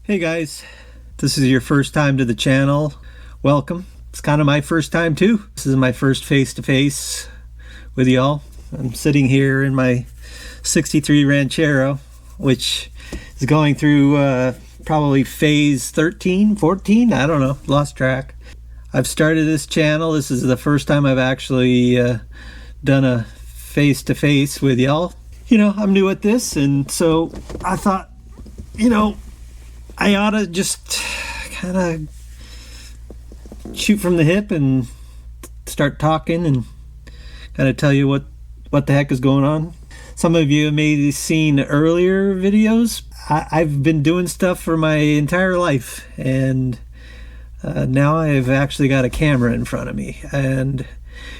Hey guys, this is your first time to the channel. Welcome. It's kind of my first time too. This is my first face-to-face with y'all. I'm sitting here in my 63 Ranchero, which is going through probably phase 13, 14, I don't know, lost track. I've started this channel. This is the first time I've actually done a face-to-face with y'all. You know, I'm new at this, and so I thought, you know, I ought to just kind of shoot from the hip and start talking and kind of tell you what the heck is going on. Some of you may have seen earlier videos. I've been doing stuff for my entire life, and now I've actually got a camera in front of me, and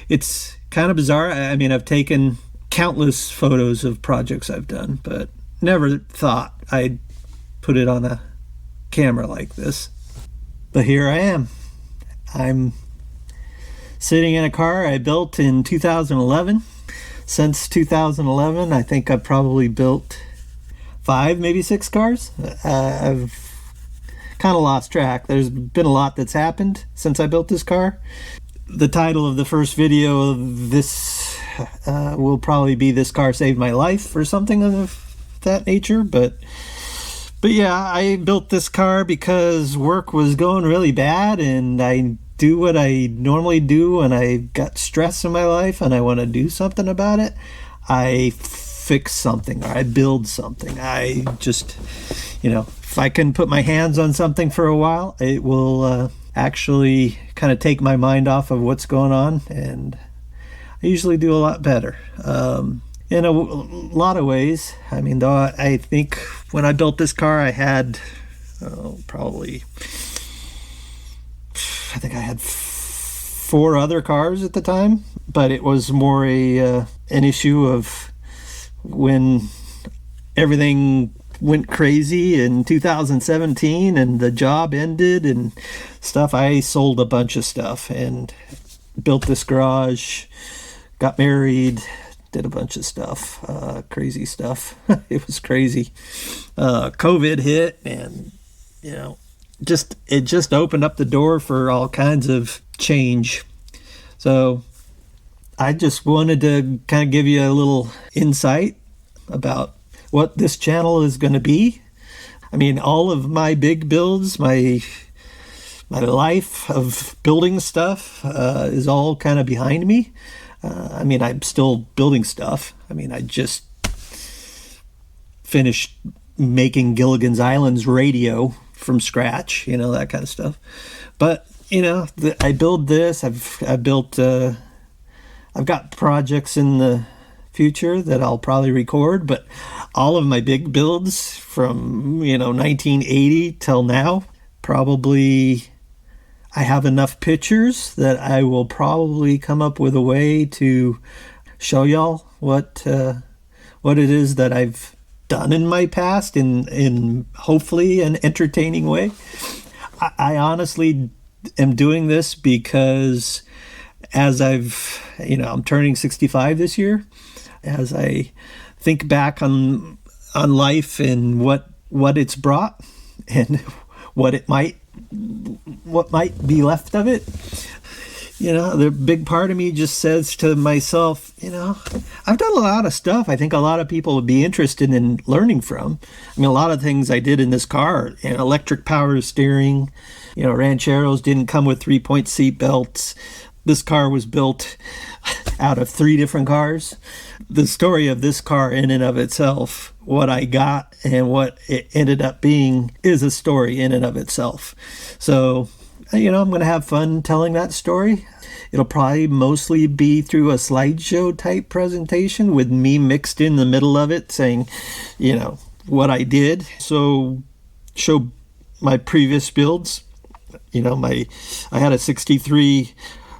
it's kind of bizarre. I mean, I've taken countless photos of projects I've done, but never thought I'd put it on a camera like this. But here I am. I'm sitting in a car I built in 2011. Since 2011, I think I've probably built 5, maybe 6 cars. I've kind of lost track. There's been a lot that's happened since I built this car. The title of the first video of this will probably be "This Car Saved My Life" or something of that nature, but yeah, I built this car because work was going really bad, and I do what I normally do when I got stress in my life and I want to do something about it. I fix something, or I build something. I just, you know, if I can put my hands on something for a while, it will actually kind of take my mind off of what's going on, and I usually do a lot better. In a lot of ways. I mean, though, I think when I built this car, I had probably, I think I had 4 other cars at the time, but it was more an issue of when everything went crazy in 2017 and the job ended and stuff. I sold a bunch of stuff and built this garage, got married, did a bunch of stuff, crazy stuff. It was crazy. COVID hit, and you know, it just opened up the door for all kinds of change. So I just wanted to kind of give you a little insight about what this channel is going to be. I mean, all of my big builds, my life of building stuff is all kind of behind me. I mean, I'm still building stuff. I mean, I just finished making Gilligan's Island's radio from scratch, you know, that kind of stuff. But, you know, I build this. I've got projects in the future that I'll probably record, but all of my big builds from, you know, 1980 till now, probably I have enough pictures that I will probably come up with a way to show y'all what it is that I've done in my past in hopefully an entertaining way. I honestly am doing this because as I'm turning 65 this year, as I think back on life and what it's brought and what might be left of it, you know, the big part of me just says to myself, you know, I've done a lot of stuff I think a lot of people would be interested in learning from. I mean, a lot of things I did in this car, you know, electric power steering, you know, Rancheros didn't come with 3-point seat belts. This car was built out of 3 different cars. The story of this car in and of itself, what I got and what it ended up being, is a story in and of itself. So, I'm going to have fun telling that story. It'll probably mostly be through a slideshow type presentation with me mixed in the middle of it saying, what I did. So show my previous builds. I had a 63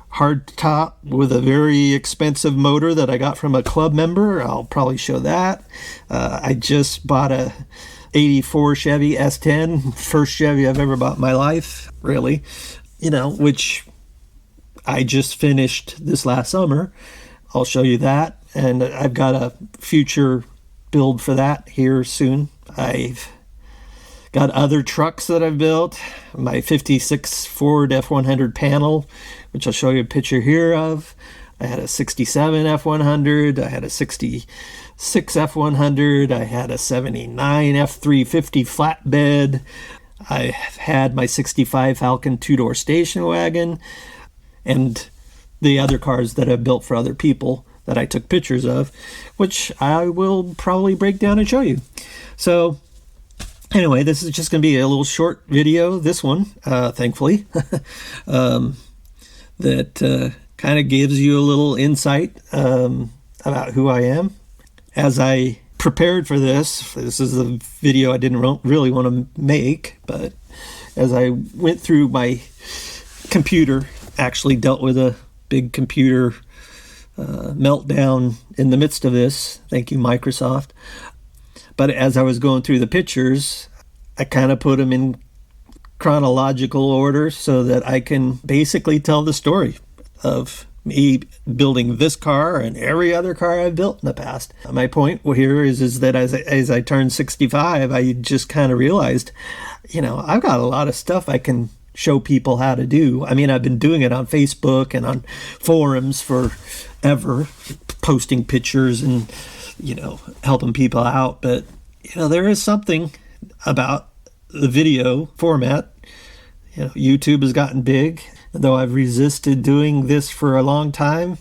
hard top with a very expensive motor that I got from a club member. I'll probably show that. I just bought a 84 Chevy S10, first Chevy I've ever bought in my life, really, which I just finished this last summer. I'll show you that, and I've got a future build for that here soon. I've got other trucks that I've built. My 56 Ford F100 panel, which I'll show you a picture here of. I had a 67 F100. I had a 66 F100. I had a 79 F350 flatbed. I had my 65 Falcon 2-door station wagon, and the other cars that I've built for other people that I took pictures of, which I will probably break down and show you. So anyway, this is just going to be a little short video, this one, thankfully, that kind of gives you a little insight about who I am. As I prepared for this is a video I didn't really want to make, but as I went through my computer, actually dealt with a big computer meltdown in the midst of this. Thank you, Microsoft. But as I was going through the pictures, I kind of put them in chronological order so that I can basically tell the story of me building this car and every other car I've built in the past. My point here is that as I turned 65, I just kind of realized, I've got a lot of stuff I can show people how to do. I mean, I've been doing it on Facebook and on forums forever, posting pictures and, helping people out. But, there is something about the video format. YouTube has gotten big. Though I've resisted doing this for a long time,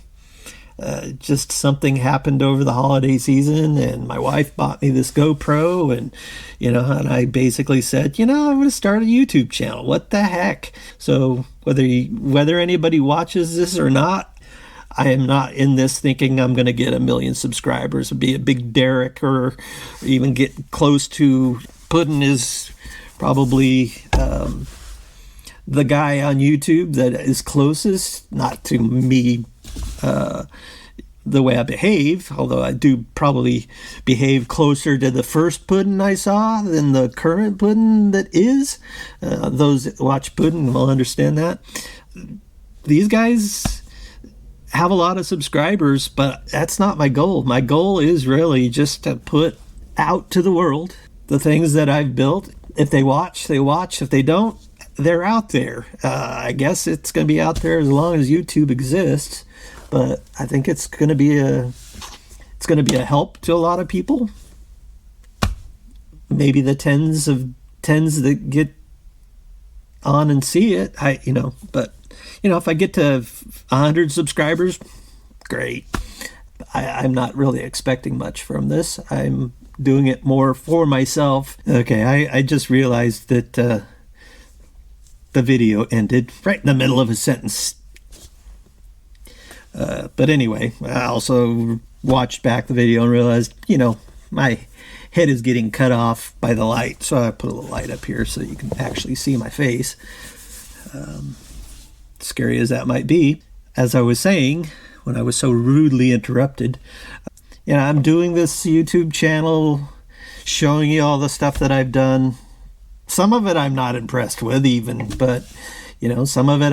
just something happened over the holiday season, and my wife bought me this GoPro, and and I basically said, I'm going to start a YouTube channel. What the heck? So whether anybody watches this or not, I am not in this thinking I'm going to get 1 million subscribers or be a big Derek or even get close to. Puddin is probably the guy on YouTube that is closest, not to me, the way I behave, although I do probably behave closer to the first Puddin I saw than the current Puddin that is. Those that watch Puddin will understand that. These guys have a lot of subscribers, but that's not my goal. My goal is really just to put out to the world the things that I've built. If they watch, they watch. If they don't, they're out there. I guess it's going to be out there as long as YouTube exists, but I think it's going to be a help to a lot of people. Maybe the tens that get on and see it. But if I get to 100 subscribers, great. I'm not really expecting much from this. I'm doing it more for myself. Okay, I just realized that the video ended right in the middle of a sentence. But anyway, I also watched back the video and realized, my head is getting cut off by the light. So I put a little light up here so you can actually see my face. Scary as that might be. As I was saying, when I was so rudely interrupted, I'm doing this YouTube channel, showing you all the stuff that I've done. Some of it I'm not impressed with even, but some of it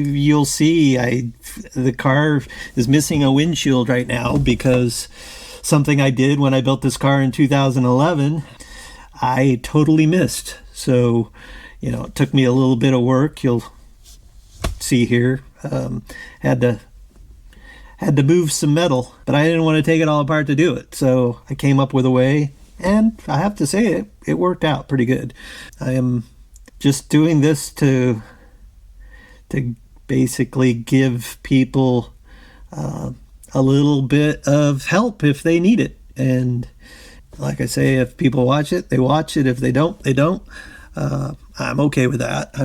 you'll see. The car is missing a windshield right now because something I did when I built this car in 2011, I totally missed. So, it took me a little bit of work. You'll see here. Had to move some metal, but I didn't want to take it all apart to do it. So I came up with a way, and I have to say it worked out pretty good. I am just doing this to basically give people a little bit of help if they need it. And like I say, if people watch it, they watch it. If they don't, they don't. I'm okay with that.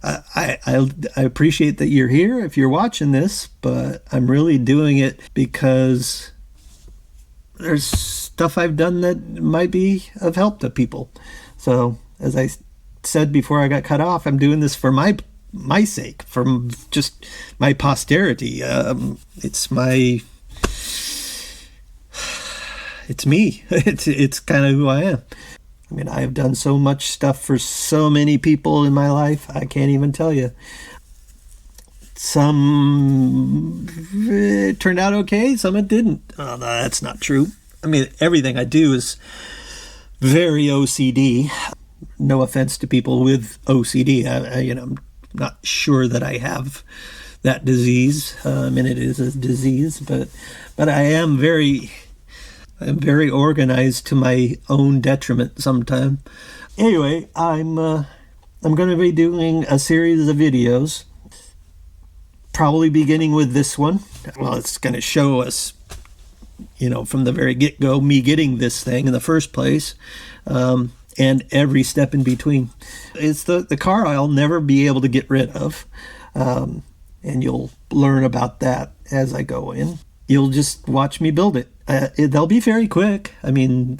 I appreciate that you're here if you're watching this, but I'm really doing it because there's stuff I've done that might be of help to people. So as I said before I got cut off, I'm doing this for my sake, for just my posterity. It's me. It's kind of who I am. I mean, I have done so much stuff for so many people in my life, I can't even tell you. Some it turned out okay, some it didn't. Oh, no, that's not true. I mean, everything I do is very OCD. No offense to people with OCD. I'm not sure that I have that disease. I mean, it is a disease, but I am very organized to my own detriment sometimes. Anyway, I'm going to be doing a series of videos, probably beginning with this one. Well, it's going to show us, from the very get-go, me getting this thing in the first place, and every step in between. It's the car I'll never be able to get rid of, and you'll learn about that as I go in. You'll just watch me build it. They'll be very quick. I mean,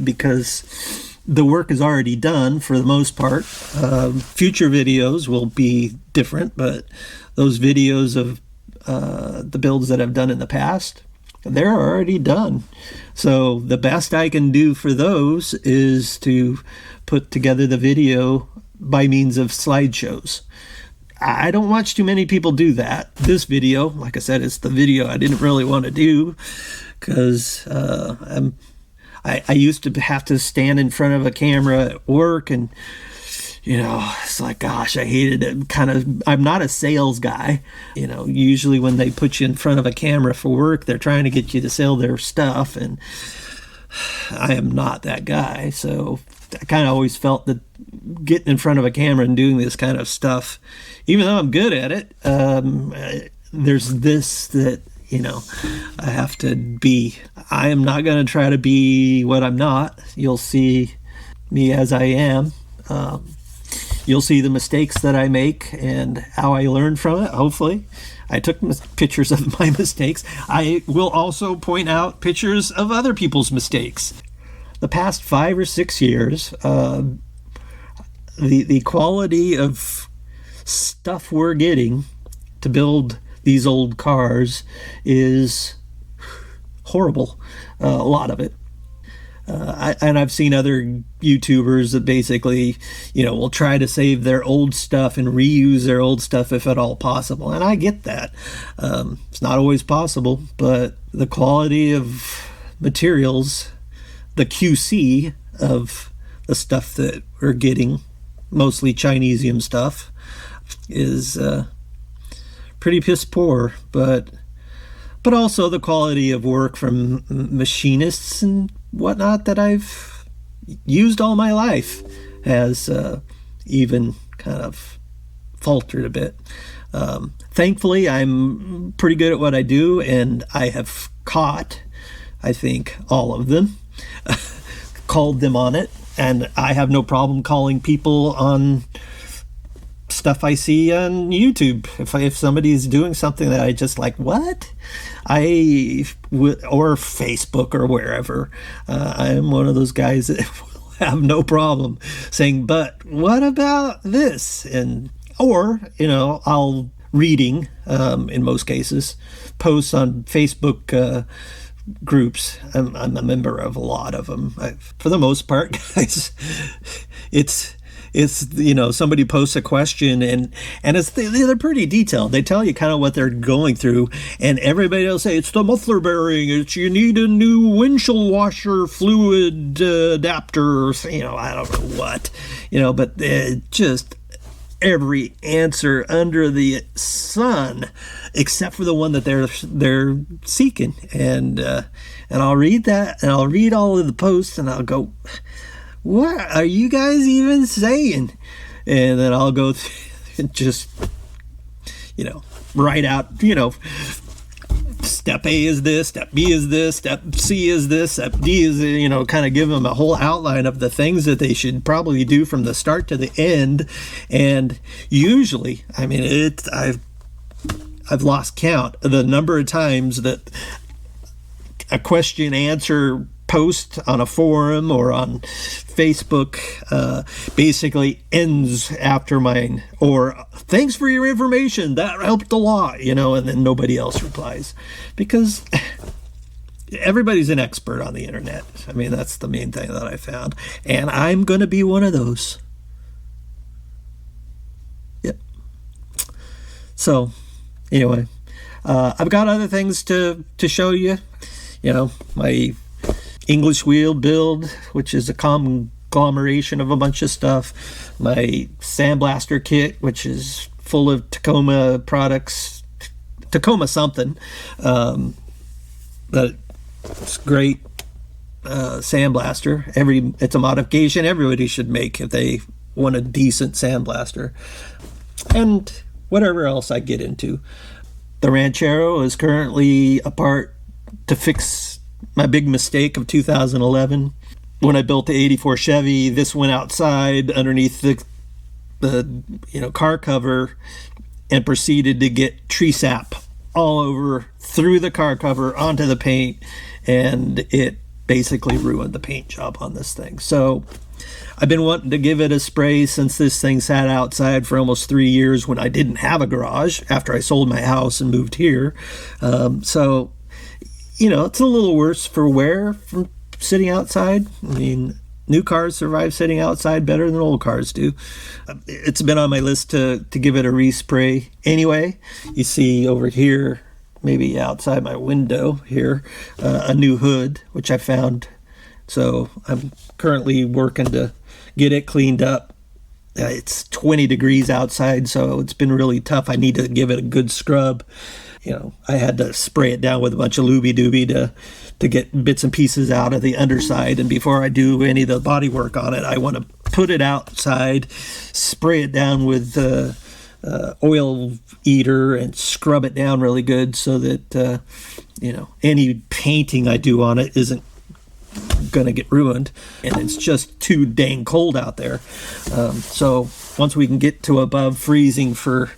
because the work is already done for the most part. Future videos will be different, but those videos of the builds that I've done in the past, they're already done. So the best I can do for those is to put together the video by means of slideshows. I don't watch too many people do that. This video, like I said, it's the video I didn't really want to do because I used to have to stand in front of a camera at work, and it's like, gosh, I hated it. I'm not a sales guy. Usually when they put you in front of a camera for work, they're trying to get you to sell their stuff, and I am not that guy. So I kind of always felt that getting in front of a camera and doing this kind of stuff, even though I'm good at it, there's this that, I have to be. I am not going to try to be what I'm not. You'll see me as I am. You'll see the mistakes that I make and how I learn from it, hopefully. I took pictures of my mistakes. I will also point out pictures of other people's mistakes. The past 5 or 6 years, the quality of stuff we're getting to build these old cars is horrible. A lot of it. And I've seen other YouTubers that basically, will try to save their old stuff and reuse their old stuff if at all possible. And I get that. It's not always possible, but the quality of materials, the QC of the stuff that we're getting, mostly Chinesium stuff, is pretty piss poor. But also the quality of work from machinists and whatnot that I've used all my life has even kind of faltered a bit. Thankfully, I'm pretty good at what I do, and I have caught, I think, all of them, called them on it, and I have no problem calling people on stuff I see on YouTube. If somebody's doing something that I just like, what? Or Facebook or wherever, I am one of those guys that will have no problem saying, but what about this? Or I'll reading, in most cases, posts on Facebook groups. I'm a member of a lot of them. For the most part, guys, it's somebody posts a question and they're pretty detailed. They tell you kind of what they're going through, and everybody will say it's the muffler bearing, you need a new windshield washer fluid adapter, or I don't know what, but just every answer under the sun except for the one that they're seeking, and I'll read that, and I'll read all of the posts, and I'll go, what are you guys even saying? And then I'll go through and just write out, step A is this, step B is this, step C is this, step D is, kind of give them a whole outline of the things that they should probably do from the start to the end. And usually, I've lost count of the number of times that a question answer post on a forum or on Facebook basically ends after mine, or thanks for your information, that helped a lot, and then nobody else replies, because everybody's an expert on the internet. That's the main thing that I found, and I'm going to be one of those. Yep. So anyway, I've got other things to show you. My English wheel build, which is a conglomeration of a bunch of stuff. My sandblaster kit, which is full of Tacoma products, Tacoma something. But it's great sandblaster. It's a modification everybody should make if they want a decent sandblaster. And whatever else I get into. The Ranchero is currently a part to fix my big mistake of 2011. When I built the 84 Chevy, this went outside underneath the car cover and proceeded to get tree sap all over through the car cover onto the paint, and it basically ruined the paint job on this thing. So I've been wanting to give it a spray since this thing sat outside for almost 3 years when I didn't have a garage after I sold my house and moved here. So it's a little worse for wear from sitting outside. New cars survive sitting outside better than old cars do. It's been on my list to give it a respray anyway. You see over here, maybe outside my window here, a new hood, which I found. So I'm currently working to get it cleaned up. It's 20 degrees outside, so it's been really tough. I need to give it a good scrub. I had to spray it down with a bunch of looby-dooby to get bits and pieces out of the underside. And before I do any of the body work on it, I want to put it outside, spray it down with oil eater and scrub it down really good so that, any painting I do on it isn't going to get ruined. And it's just too dang cold out there. So once we can get to above freezing for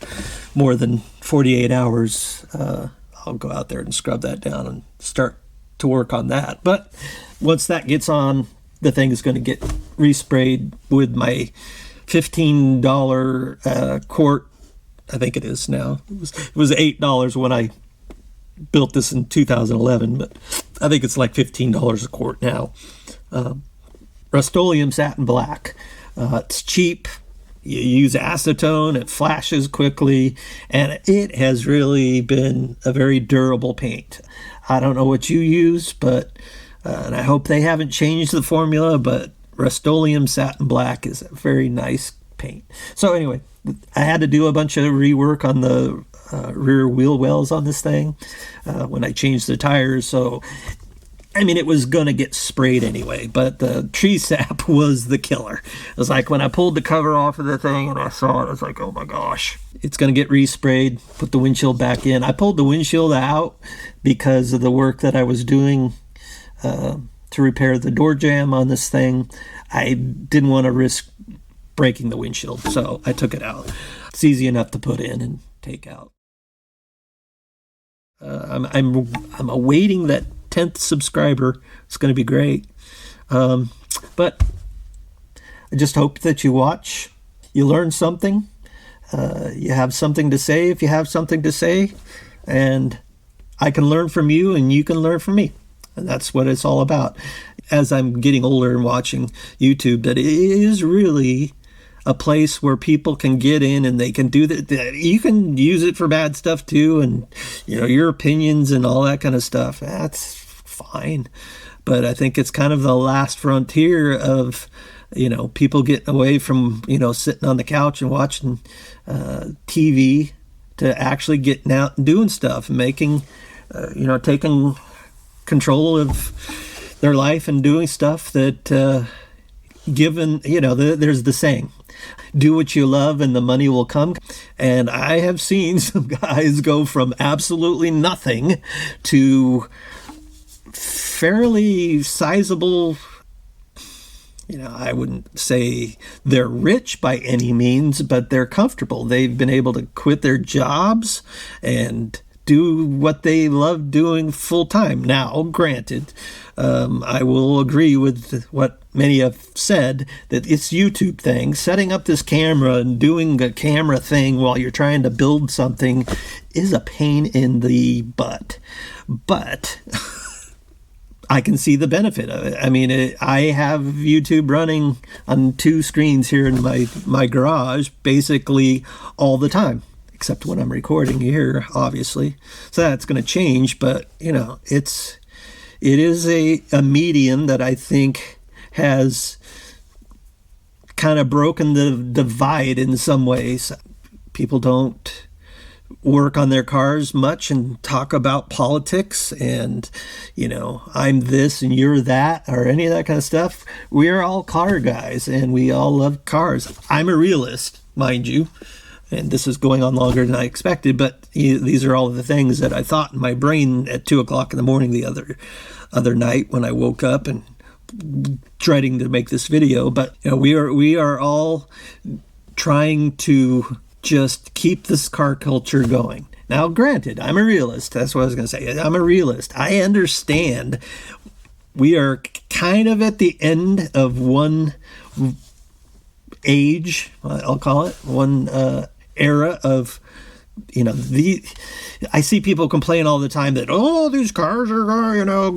more than 48 hours, I'll go out there and scrub that down and start to work on that. But once that gets on, the thing is going to get resprayed with my $15 quart. I think it is now. It was $8 when I built this in 2011, but I think it's like $15 a quart now. Rust-Oleum Satin Black. It's cheap. You use acetone, it flashes quickly, and it has really been a very durable paint. I don't know what you use, but and I hope they haven't changed the formula, but Rust-Oleum Satin Black is a very nice paint. So anyway, I had to do a bunch of rework on the rear wheel wells on this thing when I changed the tires, so it was going to get sprayed anyway, but the tree sap was the killer. It was like when I pulled the cover off of the thing and I saw it, I was like, oh my gosh. It's going to get resprayed, put the windshield back in. I pulled the windshield out because of the work that I was doing to repair the door jamb on this thing. I didn't want to risk breaking the windshield, so I took it out. It's easy enough to put in and take out. I'm awaiting that 10th subscriber. It's going to be great. But I just hope that you watch, you learn something, you have something to say if you have something to say, and I can learn from you and you can learn from me. And that's what it's all about. As I'm getting older and watching YouTube, that it is really a place where people can get in and they can do that. You can use it for bad stuff too, and your opinions and all that kind of stuff. That's fine, but I think it's kind of the last frontier of people getting away from sitting on the couch and watching TV to actually getting out and doing stuff, and making taking control of their life and doing stuff that given there's the saying, Do what you love and the money will come. And I have seen some guys go from absolutely nothing to fairly sizable. I wouldn't say they're rich by any means, but they're comfortable. They've been able to quit their jobs and do what they love doing full time. Now, granted, I will agree with what many have said, that it's YouTube thing. Setting up this camera and doing a camera thing while you're trying to build something is a pain in the butt. But I can see the benefit of it. I mean, I have YouTube running on 2 screens here in my garage basically all the time, except when I'm recording here, obviously. So that's going to change, but it is a medium that I think has kind of broken the divide in some ways. People don't work on their cars much and talk about politics and I'm this and you're that or any of that kind of stuff. We're all car guys and we all love cars. I'm a realist, mind you, and this is going on longer than I expected, but these are all the things that I thought in my brain at 2:00 in the morning the other night when I woke up and dreading to make this video. But we are all trying to just keep this car culture going. Now, granted, I'm a realist. That's what I was going to say. I'm a realist. I understand we are kind of at the end of one age, I'll call it, one era of, I see people complain all the time that, these cars are,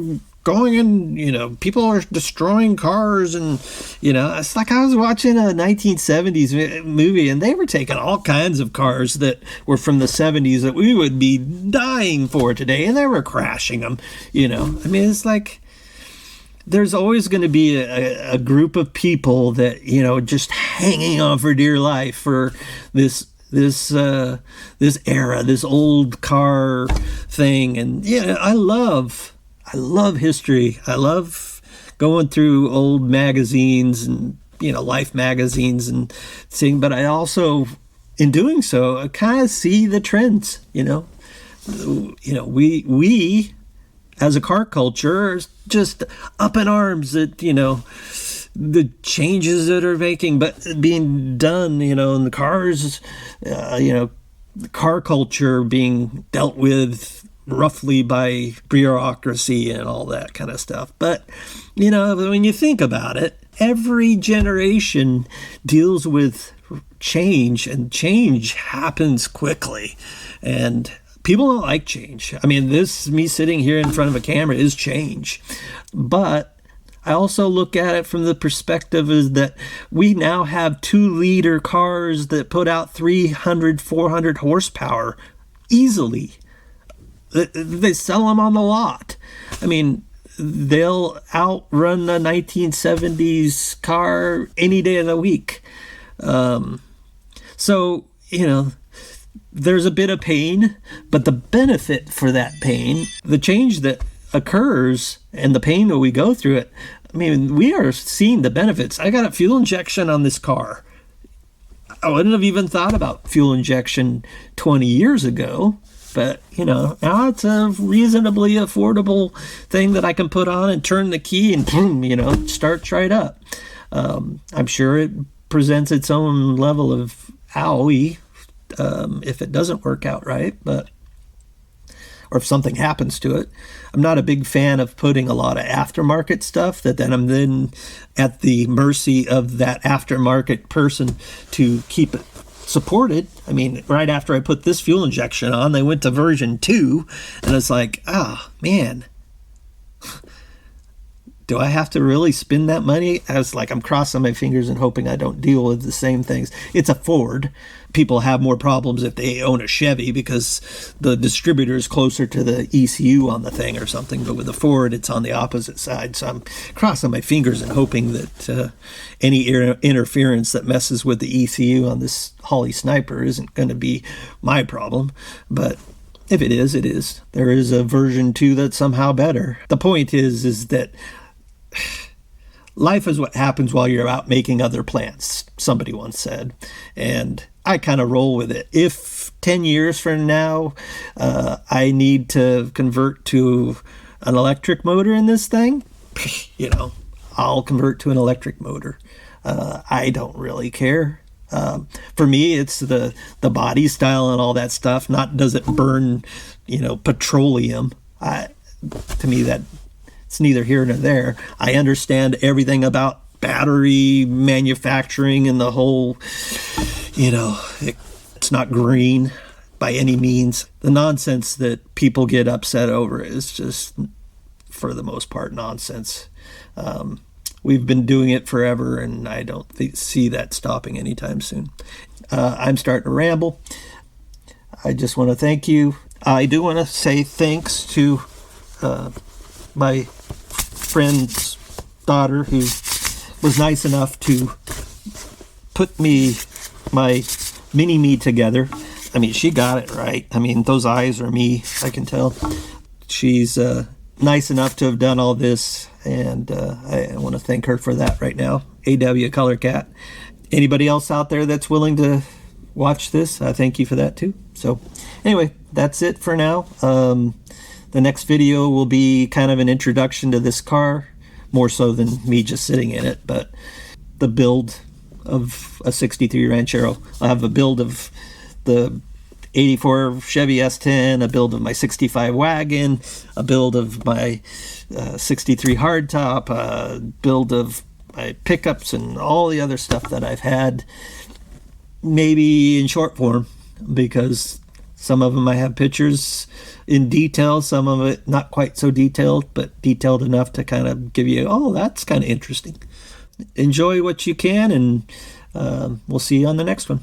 going in, people are destroying cars, and it's like I was watching a 1970s movie and they were taking all kinds of cars that were from the 70s that we would be dying for today, and they were crashing them. I mean, it's like there's always going to be a group of people that just hanging on for dear life for this era, this old car thing. And I love history. I love going through old magazines and, Life magazines and seeing, but I also, in doing so, I kind of see the trends, we as a car culture are just up in arms at, the changes that are being done, in the cars, the car culture being dealt with roughly by bureaucracy and all that kind of stuff. But, when you think about it, every generation deals with change, and change happens quickly. And people don't like change. I mean, me sitting here in front of a camera is change. But I also look at it from the perspective is that we now have 2-liter cars that put out 300, 400 horsepower easily. They sell them on the lot. I mean, they'll outrun the 1970s car any day of the week. So, there's a bit of pain, but the benefit for that pain, the change that occurs and the pain that we go through it, I mean, we are seeing the benefits. I got a fuel injection on this car. I wouldn't have even thought about fuel injection 20 years ago. But, now it's a reasonably affordable thing that I can put on and turn the key and boom, it starts right up. I'm sure it presents its own level of owie if it doesn't work out right, or if something happens to it. I'm not a big fan of putting a lot of aftermarket stuff that then I'm then at the mercy of that aftermarket person to keep it supported. I mean, right after I put this fuel injection on, they went to version 2, and it's like, man, do I have to really spend that money? I'm crossing my fingers and hoping I don't deal with the same things. It's a Ford. People have more problems if they own a Chevy because the distributor is closer to the ECU on the thing or something. But with a Ford, it's on the opposite side. So I'm crossing my fingers and hoping that any interference that messes with the ECU on this Holly Sniper isn't going to be my problem. But if it is, it is. There is a version 2 that's somehow better. The point is that life is what happens while you're out making other plans. somebody once said, and I kind of roll with it. If 10 years from now I need to convert to an electric motor in this thing, you know, I'll convert to an electric motor. I don't really care. For me, it's the body style and all that stuff. Not does it burn, you know, petroleum. To me, that it's neither here nor there. I understand everything about battery manufacturing and the whole, you know, it's not green by any means. The nonsense that people get upset over is just, for the most part, nonsense. We've been doing it forever, and I don't see that stopping anytime soon. I'm starting to ramble. I just want to thank you. I do want to say thanks to my friend's daughter, who was nice enough to put my mini-me together. I mean, she got it right. I mean, those eyes are me, I can tell. She's nice enough to have done all this, and I want to thank her for that right now. AW Color Cat. Anybody else out there that's willing to watch this, I thank you for that too. So anyway, that's it for now. The next video will be kind of an introduction to this car, more so than me just sitting in it, but the build of a 63 Ranchero. I'll have a build of the 84 Chevy S10, a build of my 65 wagon, a build of my 63 hardtop, a build of my pickups, and all the other stuff that I've had, maybe in short form, because some of them I have pictures in detail, some of it not quite so detailed, but detailed enough to kind of give you, oh, that's kind of interesting. Enjoy what you can, and we'll see you on the next one.